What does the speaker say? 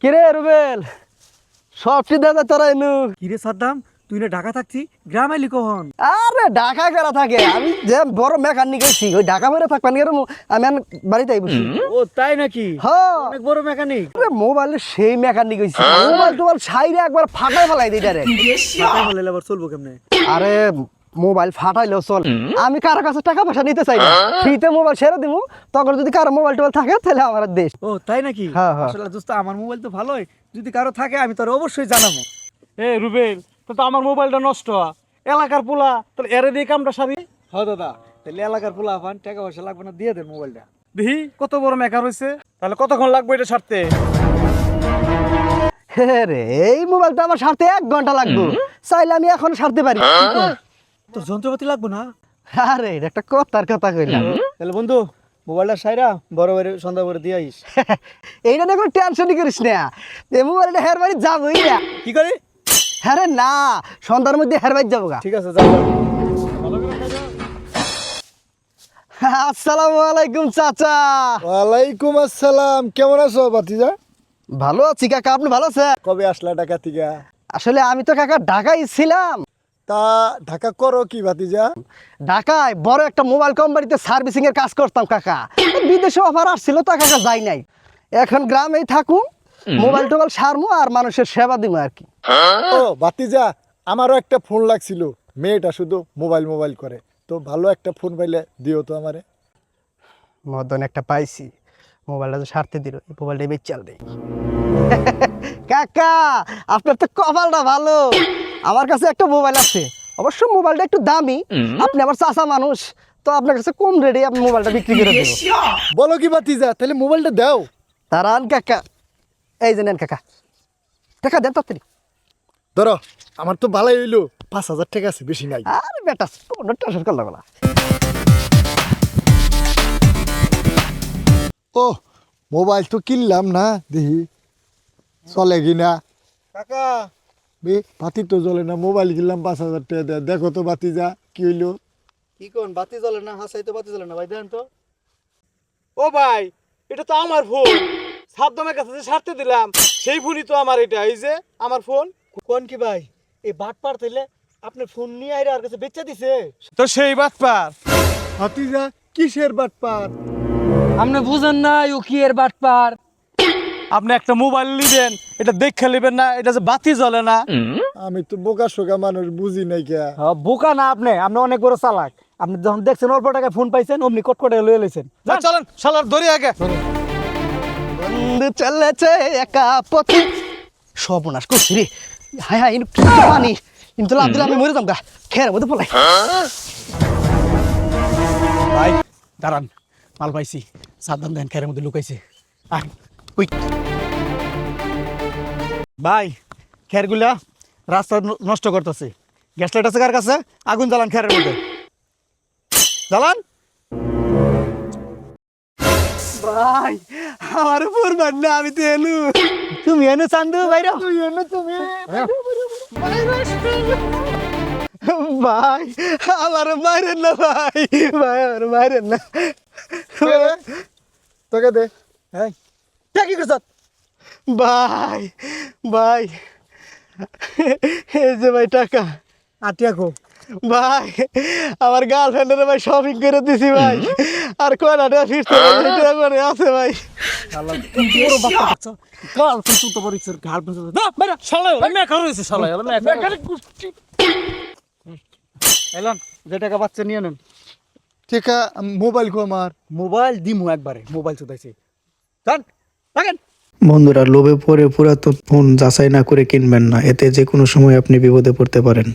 কিরে রুবেল সবটি দাদা তোরা এনু কিরে সাদ্দাম তুই না ঢাকা থাকছি গ্রামে আইলি কখন? আরে ঢাকা কেরা থাকে আমি যে বড় মেকানিক হইছি ওই ঢাকা মেরে থাকবেন কেন আমি আর বাড়িতে আইবছি ও তাই নাকি? হ্যাঁ অনেক বড় মেকানিক। আরে মোবাইলের সেই মেকানিক হইছি মোবাইল টোবাইল সাইরে একবার ফাটাই ফেলাই দিই ডাইরেক্ট মাথায় বলে আবার চলবো কেমনে? আরে মোবাইল ফাটাইলেও চল আমি কারো কাছে টাকা পয়সা নিতে চাই না ফ্রিতে মোবাইল ছেড়ে দিব তখন যদি কারো মোবাইল টোবাইল থাকে তাহলে আমার দেশ ও তাই নাকি? হ্যাঁ, হ্যাঁ। আসলে দোস্ত আমার মোবাইল তো ভালোই, যদি কারো থাকে আমি তোর অবশ্যই জানাবো। এ রুবেল তো আমার মোবাইলটা নষ্ট এলাকার পোলা তাহলে এরে দিয়ে কামটা সারি। হ্যাঁ দাদা, তাহলে এলাকার পোলা ফান টাকা পয়সা লাগবে না, দিয়ে দেন মোবাইলটা। দেখি কত বড় মেকার হয়েছে, তাহলে কতক্ষণ লাগবে এটা সারতে? রে এই মোবাইলটা আমার সারতে 1 ঘন্টা লাগবে চাইলে আমি এখন সারতে পারি তোর যন্ত্রপাতি লাগবে না? আরে এটা একটা কথার কথা কইলাম তাহলে বন্ধু মোবাইলটা সাইরা বড় বড় সন্ধ্যা করে দিয়ে আইস। এইটা নিয়ে কোনো টেনশনই করিস না এই মোবাইলটা হের বাড়ি যাবোই না কি করে? হ্যাঁ রে না সন্ধ্যার মধ্যে হের বাড়ি যাবো গা ঠিক আছে যাও। আসসালামু আলাইকুম চাচা ওয়ালাইকুম আসসালাম, কেমন আছো ভাতিজা? ভালো আছি কাকা আপনি ভালো আছেন? কবে আসলা ঢাকা থেকে? আসলে আমি তো কাকা ঢাকায় ছিলাম তা ঢাকা করো কি ভাতিজা? ঢাকায় বড় একটা মোবাইল কোম্পানিতে সার্ভিসিং এর কাজ করতাম কাকা বিদেশে অফার আসছিল তা কাকা যাই নাই এখন গ্রামেই থাকুন মোবাইল টোবাইল সারমু আর মানুষের সেবা দিব আর কি ও ভাতিজা, আমারও একটা ফোন লাগছিল, মেয়েটা শুধু মোবাইল মোবাইল করে, তো ভালো একটা ফোন পাইলে দিও তো আমারে। মদন একটা পাইছি মোবাইলটা তো সারতে দিল এই মোবাইলটা বেচ চাল দেই কাকা আপনার তো কপালটা ভালো আমার কাছে একটা মোবাইল আছে অবশ্য মোবাইলটা একটু দামি আপনি আমার চাচা মানুষ তো আপনার কাছে কম রেটে আপনি মোবাইলটা বিক্রি করে দেবো বলো কি ভাতিজা, তাহলে মোবাইলটা দাও। তারান কাকা এই যে নেন কাকা টাকা দেন তাড়াতাড়ি ধরো, আমার তো ভালোই হইলো, 5,000 টাকা আছে, বেশি নাই। আরে বেটা কোনো টেনশন করলো না ও মোবাইল তো কিনলাম না, দেখি চলে কিনা। কাকা বে বাতি তো জ্বলে না, মোবাইল কিনলাম 5,000 টাকা দেয়া, দেখো তো ভাতিজা কি হইলো। কি কোন বাতি জ্বলে না? হাসাই তো বাতি জ্বলে না ভাই, দেন তো। ও ভাই এটা তো আমার ফোন, সাদ্দামের কাছে যে সারতে দিলাম সেই ফোনই তো আমার, এটা এই যে আমার ফোন। কোন কি ভাই, এই বাট পার থইলে আপনার ফোন নিয়ে আইরা আর কাছে বেচা দিছে? তো সেই বাটপার ভাতিজা কিসের বাটপার? আপনি বুঝেন না ও কি এর বাটপার? আপনি একটা মোবাইল নিবেন এটা দেখে নেবেন না, এটা যে বাতি জ্বলে না। আমি তো বোকা শোকা মানুষ, বুঝি নাই কে। বোকা না আপনি, আপনি অনেক বড় চালাক। আপনি যখন দেখছেন অল্প টাকায় ফোন পাইছেন অমনি কটকটে লয়ে লইছেন। যা, চলেন শালার ধরি আগে। বন্ধু চলেছে একা পথে সর্বনাশ করছি রে হায় হায় ইনু কি পানি কিন্তু লাভ দিলে আমি মরে যাম গা খেয়ার মধ্যে পলাই ভাই দাঁড়ান, মাল পাইছি, সাবধান দেন, খেরের মধ্যে লুকাইছে। আয় কুইক। ভাই খেরগুলা রাস্তা নষ্ট করতেছে, গ্যাস লাইট আছে কার কাছে? আগুন জ্বালান খেরের মধ্যে, জ্বালান। ভাই আমার উপর না আমি তো এলু তুমি এনে চান্দু ভাইরা, তুই এনে তুমি ভাই আমার মারেন না ভাই ভাই আমার মারেন না তোকে দে। হ্যাঁ কি করছ? ভাই ভাই এই যে ভাই টাকা আটিয়া কো ভাই আমার গার্লফ্রেন্ডের ভাই শপিং করে দিছি ভাই আর কয়টা ফিরতে করে আছে ভাই বড় বাচ্চা বাচ্চা গার্লফ্রেন্ড তো পরিচয় গার্লফ্রেন্ড না বাইরা শালা মেকার হয়েছে, শালা মেকার। এলান যে টাকা বাচ্চা নিয়ে নেন। ঠিক মোবাইল কো আমার। মোবাইল দিমু একবারে, মোবাইল চুদাইছে। যান রাখেন। বন্ধুরা, লোভে পড়ে পুরাতন ফোন যাচাই না করে কিনবেন না, এতে যে কোনো সময় আপনি বিপদে পড়তে পারেন।